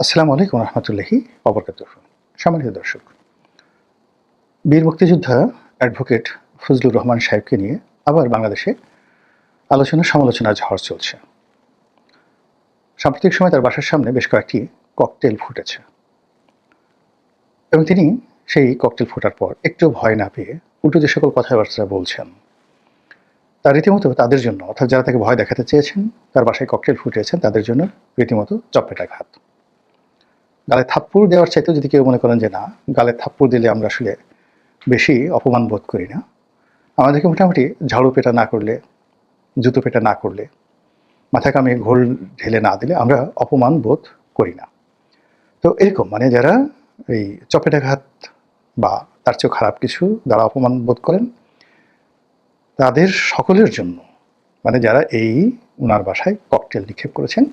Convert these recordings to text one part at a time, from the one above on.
আসসালামু আলাইকুম রহমতুল্লাহি ওবরকাতুহ। সম্মানিত দর্শক, বীর মুক্তিযোদ্ধা অ্যাডভোকেট ফজলুর রহমান সাহেবকে নিয়ে আবার বাংলাদেশে আলোচনা সমালোচনার ঝড় চলছে। সাম্প্রতিক সময় তার বাসার সামনে বেশ কয়েকটি ককটেল ফুটেছে এবং তিনি সেই ককটেল ফোটার পর একটু ভয় না পেয়ে উল্টো যে সকল কথাবার্তা বলছেন, তা রীতিমতো তাদের জন্য, অর্থাৎ যারা তাকে ভয় দেখাতে চেয়েছেন, তার বাসায় ককটেল ফুটিয়েছেন, তাদের জন্য রীতিমতো চপেটাঘাত। গালে থাপ্পড় দেওয়ার চাইতেও যদি কেউ মনে করেন যে না, গালে থাপ্পড় দিলে আমরা আসলে বেশি অপমান বোধ করি না, আমাদেরকে মোটামুটি ঝাড়ু পেটা না করলে, জুতো পেটা না করলে, মাথা কামে ঘোল ঢেলে না দিলে আমরা অপমান বোধ করি না। তো এরকম যারা এই চপেটাঘাত বা তার চেয়েও খারাপ কিছু দ্বারা অপমান বোধ করেন, তাদের সকলের জন্য যারা এই ওনার বাসায় ককটেল নিক্ষেপ করেছেন,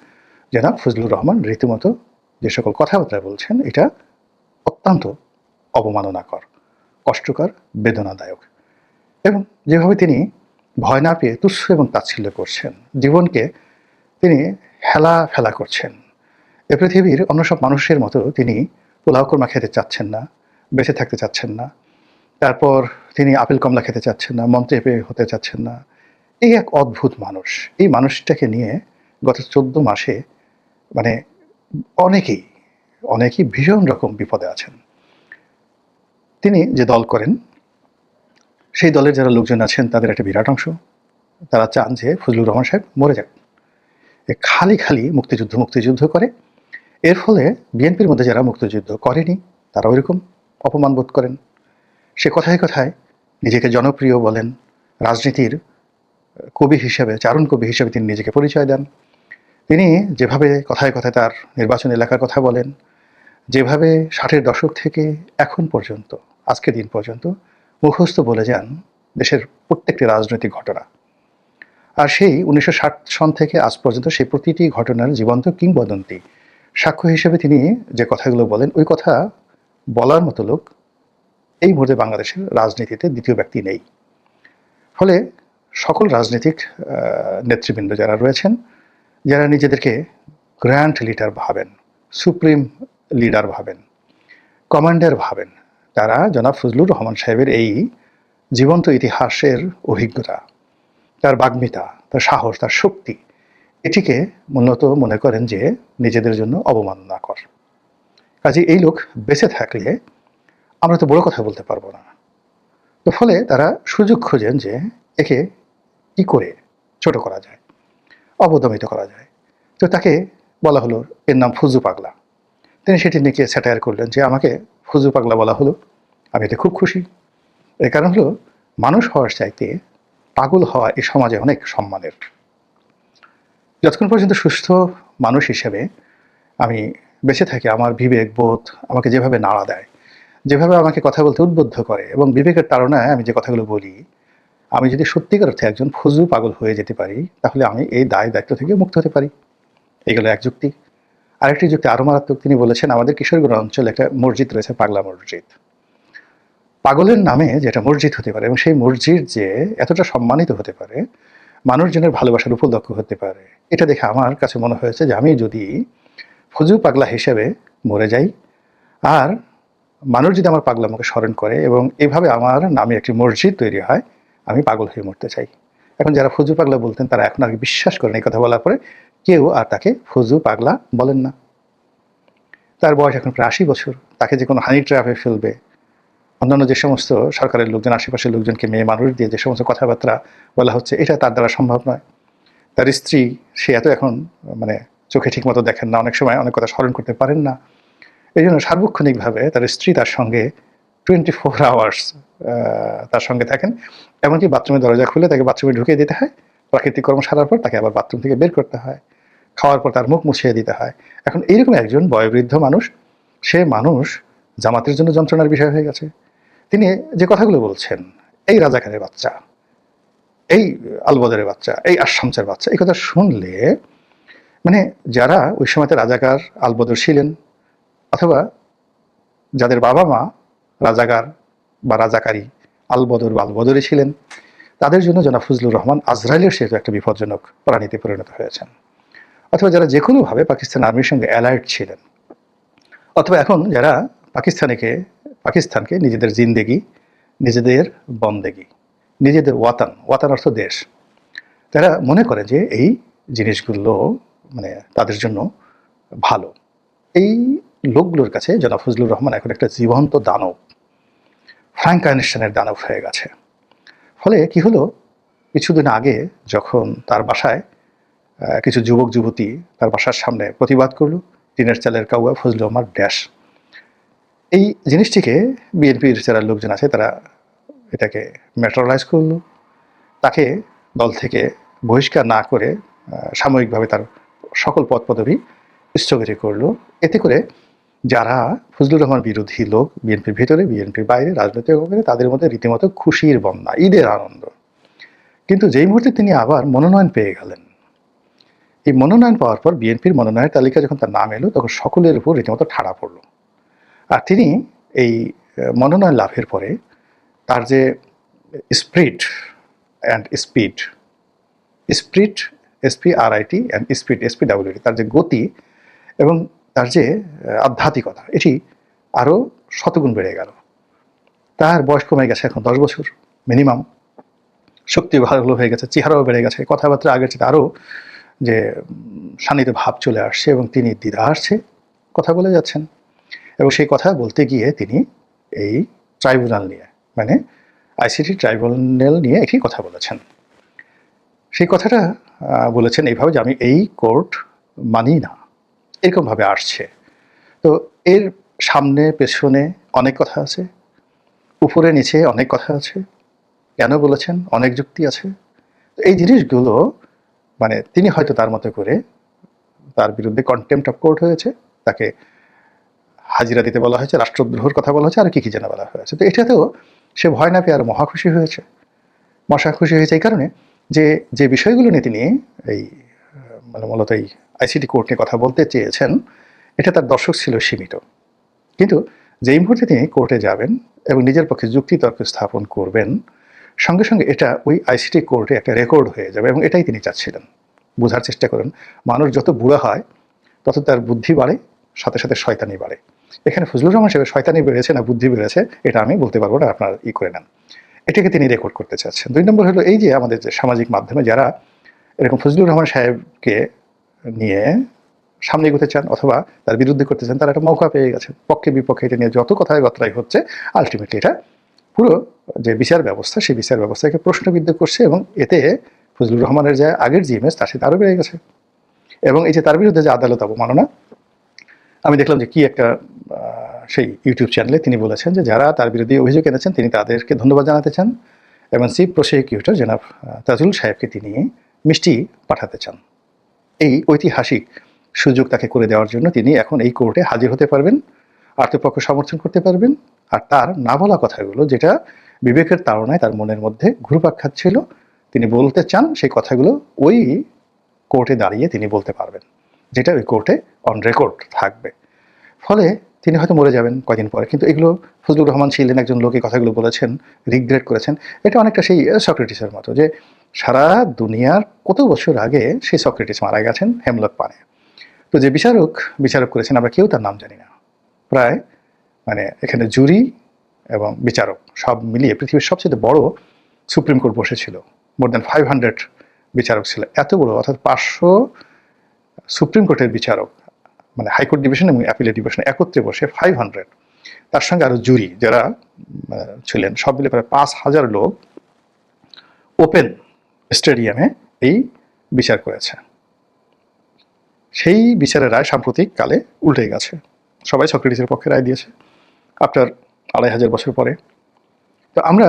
জনাব ফজলুর রহমান রীতিমতো যে সকল কথাবার্তা বলছেন, এটা অত্যন্ত অবমাননাকর, কষ্টকর, বেদনাদায়ক। এবং যেভাবে তিনি ভয় না পেয়ে তুচ্ছ এবং তাচ্ছিল্য করছেন, জীবনকে তিনি হেলা ফেলা করছেন, এ পৃথিবীর অন্য সব মানুষের মতো তিনি পোলাও কোরমা খেতে চাচ্ছেন না, বেঁচে থাকতে চাচ্ছেন না, তারপর তিনি আপেল কমলা খেতে চাচ্ছেন না, মন্ত্রী হতে চাচ্ছেন না। এই এক অদ্ভুত মানুষ। এই মানুষটাকে নিয়ে গত 14 মাসে মানে অনেকেই অনেকেই ভীষণ রকম বিপদে আছেন। তিনি যে দল করেন, সেই দলের যারা লোকজন আছেন, তাদের একটা বিরাট অংশ তারা চান যে ফজলুর রহমান সাহেব মরে যাক। খালি খালি মুক্তিযুদ্ধ মুক্তিযুদ্ধ করে। এর ফলে বিএনপির মধ্যে যারা মুক্তিযুদ্ধ করেনি, তারা ওইরকম অপমান বোধ করেন। সে কথায় কথায় নিজেকে জনপ্রিয় বলেন, রাজনীতির কবি হিসেবে, চারণ কবি হিসেবে তিনি নিজেকে পরিচয় দেন। তিনি যেভাবে কথায় কথায় তার নির্বাচন এলাকার কথা বলেন, যেভাবে 60-এর দশক থেকে এখন পর্যন্ত, আজকের দিন পর্যন্ত মুখস্থ বলে যান দেশের প্রত্যেকটি রাজনৈতিক ঘটনা। আর সেই 1960 সন থেকে আজ পর্যন্ত সেই প্রতিটি ঘটনার জীবন্ত কিংবদন্তি সাক্ষ্য হিসেবে তিনি যে কথাগুলো বলেন, ওই কথা বলার মতো লোক এই মুহূর্তে বাংলাদেশের রাজনীতিতে দ্বিতীয় ব্যক্তি নেই। ফলে সকল রাজনৈতিক নেতৃবৃন্দ যারা রয়েছেন, যারা নিজেদেরকে গ্র্যান্ড লিডার ভাবেন, সুপ্রিম লিডার ভাবেন, কমান্ডার ভাবেন, তারা জনাব ফজলুর রহমান সাহেবের এই জীবন্ত ইতিহাসের অভিজ্ঞতা, তার বাগ্মিতা, তার সাহস, তার শক্তি, এটিকে মূলত মনে করেন যে নিজেদের জন্য অবমাননাকর। কাজে এই লোক বেঁচে থাকলে আমরা তো বড় কথা বলতে পারবো না। তো ফলে তারা সুযোগ খোঁজেন যে একে কি করে ছোট করা যায়, অবদমিত করা যায়। তো তাকে বলা হলো, এর নাম ফুজু পাগলা। তিনি সেটি নিয়ে স্যাটায়ার করলেন যে আমাকে ফুজু পাগলা বলা হলো, আমি এতে খুব খুশি। এর কারণ হলো, মানুষ হওয়ার চাইতে পাগল হওয়া এই সমাজে অনেক সম্মানের। যতক্ষণ পর্যন্ত সুস্থ মানুষ হিসেবে আমি বেঁচে থাকি, আমার বিবেক বোধ আমাকে যেভাবে নাড়া দেয়, যেভাবে আমাকে কথা বলতে উদ্বুদ্ধ করে, এবং বিবেকের তাড়নায় আমি যে কথাগুলো বলি, আমি যদি সত্যিকার অর্থে একজন ফজু পাগল হয়ে যেতে পারি, তাহলে আমি এই দায় দায়িত্ব থেকে মুক্ত হতে পারি। এগুলো এক যুক্তি। আরেকটি যুক্তি আরও মারাত্মক। তিনি বলেছেন, আমাদের কিশোরগঞ্জ অঞ্চলে একটা মসজিদ রয়েছে, পাগলা মসজিদ। পাগলের নামে যেটা মসজিদ হতে পারে, এবং সেই মসজিদ যে এতটা সম্মানিত হতে পারে, মানুষজনের ভালোবাসার উপলক্ষ হতে পারে, এটা দেখে আমার কাছে মনে হয়েছে যে আমি যদি ফজু পাগলা হিসেবে মরে যাই, আর মানুষ যদি আমার পাগলামোকে স্মরণ করে এবং এভাবে আমার নামে একটি মসজিদ তৈরি হয়, আমি পাগল হয়ে মরতে চাই। এখন যারা ফজু পাগলা বলতেন, তারা এখন আর বিশ্বাস করেন এই কথা বলার পরে কেউ আর তাকে ফজু পাগলা বলেন না। তার বয়স এখন প্রায় 80 বছর। তাকে যে কোনো হানি ট্র্যাপে ফেলবে, অন্যান্য যে সমস্ত সরকারের লোকজন, আশেপাশের লোকজনকে মেয়ে মানুষ দিয়ে যে সমস্ত কথাবার্তা বলা হচ্ছে, এটা তার দ্বারা সম্ভব নয়। তার স্ত্রী, সে এত এখন চোখে ঠিক মতো দেখেন না, অনেক সময় অনেক কথা স্মরণ করতে পারেন না। এই জন্য সার্বক্ষণিকভাবে তার স্ত্রী তার সঙ্গে 24 আওয়ার্স তার সঙ্গে থাকেন। এমনকি বাথরুমের দরজা খুলে তাকে বাথরুমে ঢুকিয়ে দিতে হয়, প্রাকৃতিক কর্ম সারার পর তাকে আবার বাথরুম থেকে বের করতে হয়, খাওয়ার পর তার মুখ মুছিয়ে দিতে হয়। এখন এইরকম একজন বয়োবৃদ্ধ মানুষ, সে মানুষ জামাতের জন্য যন্ত্রণার বিষয় হয়ে গেছে। তিনি যে কথাগুলো বলছেন, এই রাজাকারের বাচ্চা, এই আলবদরের বাচ্চা, এই আশামসের বাচ্চা, এই কথা শুনলে যারা ওই সময়তে রাজাকার আলবদর ছিলেন, অথবা যাদের বাবা মা রাজাকার বা রাজাকারী, আলবদর বা আলবদরি ছিলেন, তাদের জন্য জনাব ফজলুর রহমান আজরাইলের সেতু একটা বিপজ্জনক প্রাণীতে পরিণত হয়েছেন। অথবা যারা যে কোনোভাবে পাকিস্তান আর্মির সঙ্গে অ্যালার্ট ছিলেন, অথবা এখন যারা পাকিস্তানকে নিজেদের জিন্দেগি, নিজেদের বন্দেগি, নিজেদের ওয়াতান অর্থ দেশ, তারা মনে করে যে এই জিনিসগুলো মানে তাদের জন্য ভালো। এই লোকগুলোর কাছে জনাব ফজলুর রহমান এখন একটা জীবন্ত দানব, ফ্র্যাঙ্ক আইনস্টাইনের দানব হয়ে গেছে। ফলে কি হলো, কিছুদিন আগে যখন তার বাসায় কিছু যুবক যুবতী তার বাসার সামনে প্রতিবাদ করলো, টিনের চালের কাউয়া ফজলুর রহমান ড্যাশ, এই জিনিসটিকে বিএনপির যারা লোকজন আছে তারা এটাকে ম্যাটেরিয়ালাইজ করলো, তাকে দল থেকে বহিষ্কার না করে সাময়িকভাবে তার সকল পদ পদবি স্থগিত করলো। এতে করে যারা ফজলুর রহমান বিরোধী লোক বিএনপির ভিতরে, বিএনপির বাইরে, রাজনৈতিক অঙ্গনে, তাদের মধ্যে রীতিমতো খুশির বন্যা, ঈদের আনন্দ। কিন্তু যেই মুহূর্তে তিনি আবার মনোনয়ন পেয়ে গেলেন, এই মনোনয়ন পাওয়ার পর বিএনপির মনোনয়নের তালিকা যখন তার নাম এলো, তখন সকলের উপর রীতিমতো ঠাড়া পড়ল। আর তিনি এই মনোনয়ন লাভের পরে তার যে spirit and speed, spirit SPRIT and speed SPWD, তার যে গতি এবং তার যে আধ্যাত্মিকতা, এটি আরও শতগুণ বেড়ে গেল। তার বয়স কমে গেছে এখন 10 বছর মিনিমাম, শক্তি ভালো হয়ে গেছে, চেহারাও বেড়ে গেছে, কথাবার্তা আগের চেয়ে আরও যে শানিত ভাব চলে আসছে এবং তিনি দ্বিধা আসছে কথা বলে যাচ্ছেন। এবং সেই কথা বলতে গিয়ে তিনি এই ট্রাইব্যুনাল নিয়ে, মানে ICT ট্রাইব্যুনাল নিয়ে একটি কথা বলেছেন। সেই কথাটা বলেছেন এইভাবে যে আমি এই কোর্ট মানি না, এরকমভাবে আসছে। তো এর সামনে পেছনে অনেক কথা আছে, উপরে নিচে অনেক কথা আছে, কেন বলেছেন অনেক যুক্তি আছে। তো এই জিনিসগুলো মানে তিনি হয়তো তার মতো করে, তার বিরুদ্ধে কন্টেম্পট অফ কোর্ট হয়েছে, তাকে হাজিরা দিতে বলা হয়েছে, রাষ্ট্রদ্রোহের কথা বলা হয়েছে, আর কি যেন বলা হয়েছে। তো এটাতেও সে ভয় না পেয়ে আর মহাখুশি হয়েছে। এই কারণে যে যে বিষয়গুলো নিয়ে তিনি এই মানে মূলত এই ICT কোর্ট নিয়ে কথা বলতে চেয়েছেন, এটা তার দর্শক ছিল সীমিত। কিন্তু যেই মুহূর্তে তিনি কোর্টে যাবেন এবং নিজের পক্ষে যুক্তিতর্ক স্থাপন করবেন, সঙ্গে সঙ্গে এটা ওই ICT কোর্টে একটা রেকর্ড হয়ে যাবে, এবং এটাই তিনি চাচ্ছিলেন। বোঝার চেষ্টা করেন, মানুষ যত বুড়া হয় তত তার বুদ্ধি বাড়ে, সাথে সাথে শয়তানি বাড়ে। এখানে ফজলুর রহমান সাহেবের শয়তানি বেড়েছে না বুদ্ধি বেড়েছে, এটা আমি বলতে পারবো না, আপনার করে নেন। এটাকে তিনি রেকর্ড করতে চাচ্ছেন। 2 নম্বর হলো এই যে আমাদের যে সামাজিক মাধ্যমে যারা এরকম ফজলুর রহমান সাহেবকে নিয়ে সামনে এগোতে চান অথবা তার বিরুদ্ধে করতে চান, তারা একটা মৌকা পেয়ে গেছেন। পক্ষে বিপক্ষে এটা নিয়ে যত কথায় বার্তাই হচ্ছে, আলটিমেটলি এটা পুরো যে বিচার ব্যবস্থা, সেই বিচার ব্যবস্থাকে প্রশ্নবিদ্ধ করছে, এবং এতে ফজলুর রহমানের যে আগের যে ইমেজ, তার সাথে আরও বেড়ে গেছে। এবং এই যে তার বিরুদ্ধে যে আদালত অবমাননা, আমি দেখলাম যে কি একটা সেই ইউটিউব চ্যানেলে তিনি বলেছেন যে যারা তার বিরুদ্ধে অভিযোগ এনেছেন তিনি তাদেরকে ধন্যবাদ জানাতে চান, এবং চিফ প্রসিকিউটর জনাব তাজুল সাহেবকে তিনি মিষ্টি পাঠাতে চান। এই ঐতিহাসিক সুযোগ তাকে করে দেওয়ার জন্য তিনি এখন এই কোর্টে হাজির হতে পারবেন, আত্মপক্ষ সমর্থন করতে পারবেন, আর তার না বলা কথাগুলো যেটা বিবেকের তাড়নায় তার মনের মধ্যে ঘুরপাক খাচ্ছিল, তিনি বলতে চান সেই কথাগুলো ওই কোর্টে দাঁড়িয়ে তিনি বলতে পারবেন, যেটা ওই কোর্টে অন রেকর্ড থাকবে। ফলে তিনি হয়তো মরে যাবেন কয়দিন পরে, কিন্তু এগুলো ফজলুর রহমান ছিলেন একজন লোক, এই কথাগুলো বলেছেন, রিগ্রেট করেছেন। এটা অনেকটা সেই সক্রেটিসের মতো, যে সারা দুনিয়ার কত বছর আগে সেই সক্রেটিস মারা গেছেন হেমলক পানে। তো যে বিচারক করেছেন আমরা কেউ তার নাম জানি না। প্রায় মানে এখানে জুরি এবং বিচারক সব মিলিয়ে পৃথিবীর সবচেয়ে বড় সুপ্রিম কোর্ট বসেছিল, মোর দ্যান 500 বিচারক ছিল, এত বড়, অর্থাৎ 500 সুপ্রিম কোর্টের বিচারক, মানে হাইকোর্ট ডিভিশন এবং অ্যাপিলেট ডিভিশন একত্রে বসে 500, তার সঙ্গে আরো জুরি যারা ছিলেন, সব মিলে প্রায় 5000 লোক ওপেন স্টেডিয়ামে এই বিচার করেছে। সেই বিচারের রায় সাম্প্রতিক কালে উল্টে গেছে, সবাই সক্রেটিসের পক্ষে রায় দিয়েছে আফটার 2500 বছর পরে। তো আমরা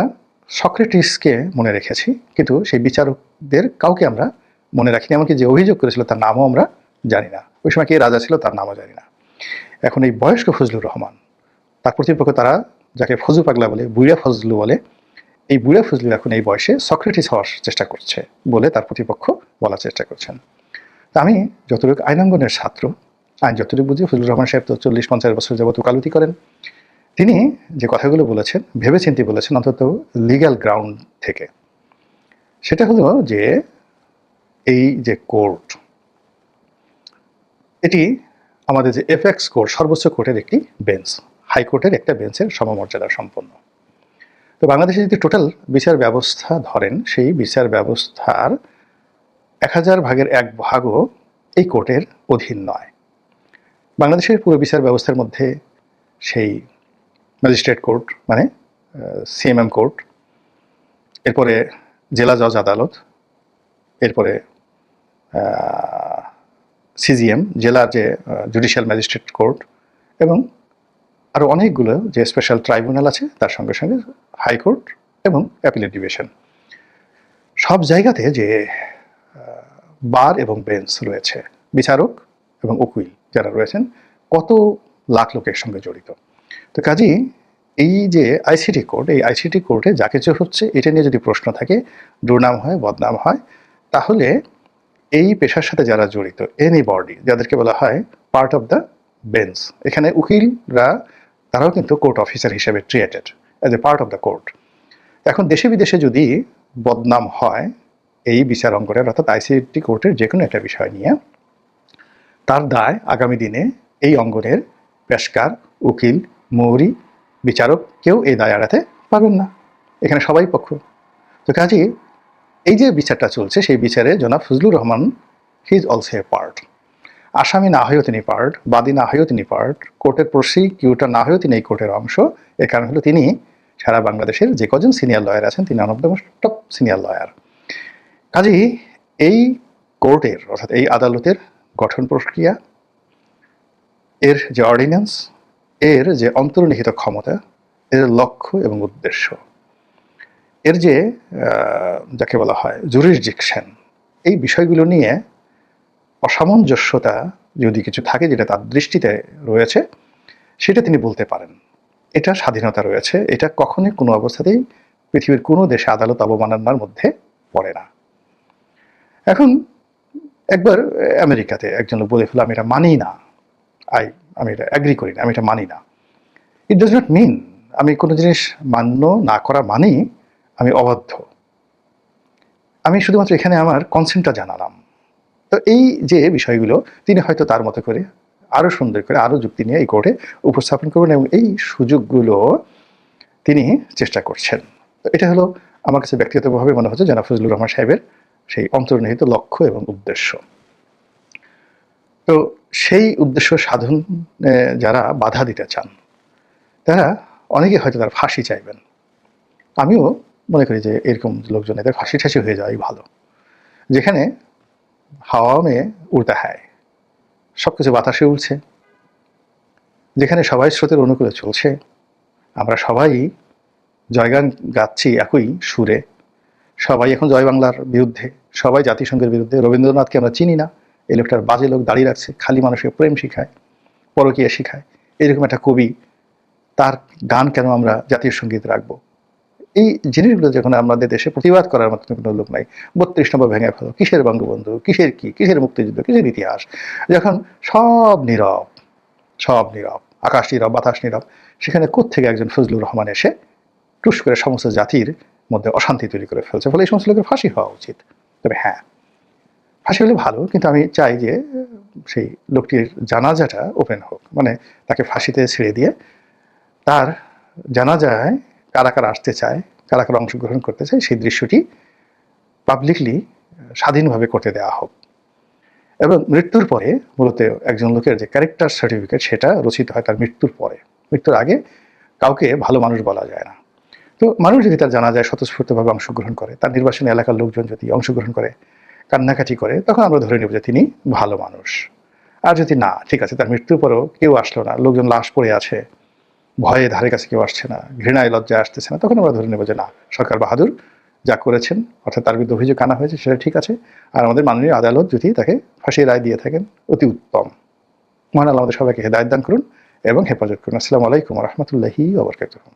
সক্রেটিসকে মনে রেখেছি, কিন্তু সেই বিচারকদের কাউকে আমরা মনে রাখিনি, এমনকি যে অভিযোগ করেছিল তার নামও আমরা জানি না, ওই সময় কে রাজা ছিল তার নামও জানি না। এখন এই বয়স্ক ফজলুর রহমান, তার প্রতিপক্ষ তারা যাকে ফজু পাগলা বলে, বুড়া ফজলু বলে, এই বুড়া ফজলু এখন এই বয়সে সক্রেটিস হওয়ার চেষ্টা করছে বলে তার প্রতিপক্ষ বলার চেষ্টা করছেন। তা আমি যতটুকু আইনাঙ্গনের ছাত্র, আইন যতটুকু বুঝি, ফজলুর রহমান সাহেব তো 40-50 বছর যাবত ওকালতি করেন, তিনি যে কথাগুলো বলেছেন ভেবেচিন্তে বলেছেন, অন্তত লিগ্যাল গ্রাউন্ড থেকে। সেটা হলো যে এই যে কোর্ট, এটি আমাদের যে এফএক্স কোর্ট সর্বোচ্চ কোর্টের একটি বেঞ্চ, হাইকোর্টের একটা বেঞ্চের সমমর্যাদা সম্পন্ন। তো বাংলাদেশে যদি টোটাল বিচার ব্যবস্থা ধরেন, সেই বিচার ব্যবস্থার 1000 ভাগের 1 ভাগও এই কোর্টের অধীন নয়। বাংলাদেশের পুরো বিচার ব্যবস্থার মধ্যে সেই ম্যাজিস্ট্রেট কোর্ট মানে সিএমএম কোর্ট, এরপরে জেলা জজ আদালত, এরপরে সিজিএম জেলার যে জুডিশিয়াল ম্যাজিস্ট্রেট কোর্ট, এবং আরও অনেকগুলো যে স্পেশাল ট্রাইব্যুনাল আছে, তার সঙ্গে সঙ্গে হাইকোর্ট এবং অ্যাপিলেট ডিভিশন। সব জায়গাতে যে বার এবং বেঞ্চ রয়েছে, বিচারক এবং উকিল যারা রয়েছেন, কত লাখ লোকের সঙ্গে জড়িত। তো কাজেই এই যে আইসিটি কোর্ট, এই আইসিটি কোর্টে যা কিছু হচ্ছে এটা নিয়ে যদি প্রশ্ন থাকে, দুর্নাম হয়, বদনাম হয়, তাহলে এই পেশার সাথে যারা জড়িত, এনি বডি, যাদেরকে বলা হয় পার্ট অফ দ্য বেঞ্চ, এখানে উকিলরা তারাও কিন্তু কোর্ট অফিসার হিসেবে treated as a part of the court. এখন দেশে বিদেশে যদি বদনাম হয় এই বিচার অঙ্গনের, অর্থাৎ আইসিটি কোর্টের যে কোনো একটা বিষয় নিয়ে, তার দায় আগামী দিনে এই অঙ্গনের পেশকার, উকিল, মৌরি, বিচারক কেউ এই দায় এড়াতে পারবেন না। এখানে সবাই পক্ষ। তো কাজেই এই যে বিচারটা চলছে, সেই বিচারে জনাব Fazlur Rahman he is also a part. আসামি না হয়েও তিনি পার্ট, বাদী না হয়েও তিনি পার্ট, কোর্টের প্রসিকিউটর না হয়েও তিনি এই কোর্টের অংশ। এর কারণ হলো তিনি সারা বাংলাদেশের যে কজন সিনিয়র লয়ার আছেন, তিনি one of the most top senior lawyer. কাজেই এই কোর্টের, অর্থাৎ এই আদালতের গঠন প্রক্রিয়া, এর যে অর্ডিন্যান্স, এর যে অন্তর্নিহিত ক্ষমতা, এর লক্ষ্য এবং উদ্দেশ্য, এর যে যাকে বলা হয় জুরিসডিকশন, এই বিষয়গুলো নিয়ে অসামঞ্জস্যতা যদি কিছু থাকে যেটা তার দৃষ্টিতে রয়েছে, সেটা তিনি বলতে পারেন। এটা স্বাধীনতা রয়েছে, এটা কখনোই কোনো অবস্থাতেই পৃথিবীর কোনো দেশে আদালত অবমাননার মধ্যে পড়ে না। এখন একবার আমেরিকাতে একজন লোক বলে ফেললো, আমি এটা মানি না, আমি এটা অ্যাগ্রি করি না, আমি এটা মানি না। ইট ডাজ নট মিন আমি কোনো জিনিস মান্য না করা মানেই আমি অবাধ্য। আমি শুধুমাত্র এখানে আমার কনসেন্টটা জানালাম। তো এই যে বিষয়গুলো তিনি হয়তো তার মতো করে আরও সুন্দর করে, আরও যুক্তি নিয়ে এই কোর্টে উপস্থাপন করবেন, এবং এই সুযোগগুলো তিনি চেষ্টা করছেন। তো এটা হলো আমার কাছে ব্যক্তিগতভাবে মনে হচ্ছে জনাব ফজলুর রহমান সাহেবের সেই অন্তর্নিহিত লক্ষ্য এবং উদ্দেশ্য। তো সেই উদ্দেশ্য সাধন যারা বাধা দিতে চান, তারা অনেকে হয়তো তার ফাঁসি চাইবেন। আমিও মনে করি যে এরকম লোকজন, এদের ফাঁসি ঠাসি হয়ে যাওয়াই ভালো। যেখানে হাওয়া মেয়ে উড়তা হয়, সব কিছু বাতাসে উড়ছে, যেখানে সবাই স্রোতের অনুকূলে চলছে, আমরা সবাই জয়গান গাচ্ছি একই সুরে, সবাই এখন জয় বাংলার বিরুদ্ধে, সবাই জাতিসংঘের বিরুদ্ধে। রবীন্দ্রনাথকে আমরা চিনি না, এই লোকটার বাজে লোক দাঁড়িয়ে রাখছে, খালি মানুষকে প্রেম শিখায়, পরকীয়া শিখায়, এরকম একটা কবি, তার গান কেন আমরা জাতীয় সঙ্গীত রাখবো? এই জিনিসগুলো যখন আমাদের দেশে প্রতিবাদ করার মতো কোনো লোক নাই, 32 নম্বর ভেঙে ফেলো, কিসের বঙ্গবন্ধু, কিসের কি, কিসের মুক্তিযুদ্ধ, কিসের ইতিহাস, যখন সব নীরব, সব নীরব, আকাশ নীরব, বাতাস নীরব, সেখানে কোত্থেকে একজন ফজলুর রহমান এসে টুস করে সমস্ত জাতির মধ্যে অশান্তি তৈরি করে ফেলছে। ফলে এই সমস্ত লোকের ফাঁসি হওয়া উচিত। তবে হ্যাঁ, ফাঁসি হলে ভালো, কিন্তু আমি চাই যে সেই লোকটির জানাজাটা ওপেন হোক, মানে তাকে ফাঁসিতে ছেড়ে দিয়ে তার জানাজায় কারা কারা আসতে চায়, কারা কারা অংশগ্রহণ করতে চায়, সেই দৃশ্যটি পাবলিকলি স্বাধীনভাবে করতে দেওয়া হোক। এবং মৃত্যুর পরে মূলত একজন লোকের যে ক্যারেক্টার সার্টিফিকেট, সেটা রচিত হয় তার মৃত্যুর পরে। মৃত্যুর আগে কাউকে ভালো মানুষ বলা যায় না। তো মানুষ যদি তার জানাজায় স্বতঃস্ফূর্তভাবে অংশগ্রহণ করে, তার নির্বাচনী এলাকার লোকজন যদি অংশগ্রহণ করে, কান্নাকাটি করে, তখন আমরা ধরে নেব যে তিনি ভালো মানুষ। আর যদি না, ঠিক আছে, তার মৃত্যুর পরেও কেউ আসলো না, লোকজন লাশ পড়ে আছে, ভয়ে ধারে কাছে কেউ আসছে না, ঘৃণায় লজ্জায় আসতেছে না, তখন আমরা ধরে নেব যে না, সরকার বাহাদুর যা করেছেন, অর্থাৎ তার বিরুদ্ধে অভিযোগ আনা হয়েছে সেটা ঠিক আছে। আর আমাদের মাননীয় আদালত যদি তাকে ফাঁসির রায় দিয়ে থাকেন, অতি উত্তম। মহান আল্লাহ আমাদের সবাইকে হেদায়েত দান করুন এবং হেফাজত করুন। আসসালামু আলাইকুম ওয়া রাহমাতুল্লাহি ওয়া বারাকাতুহু।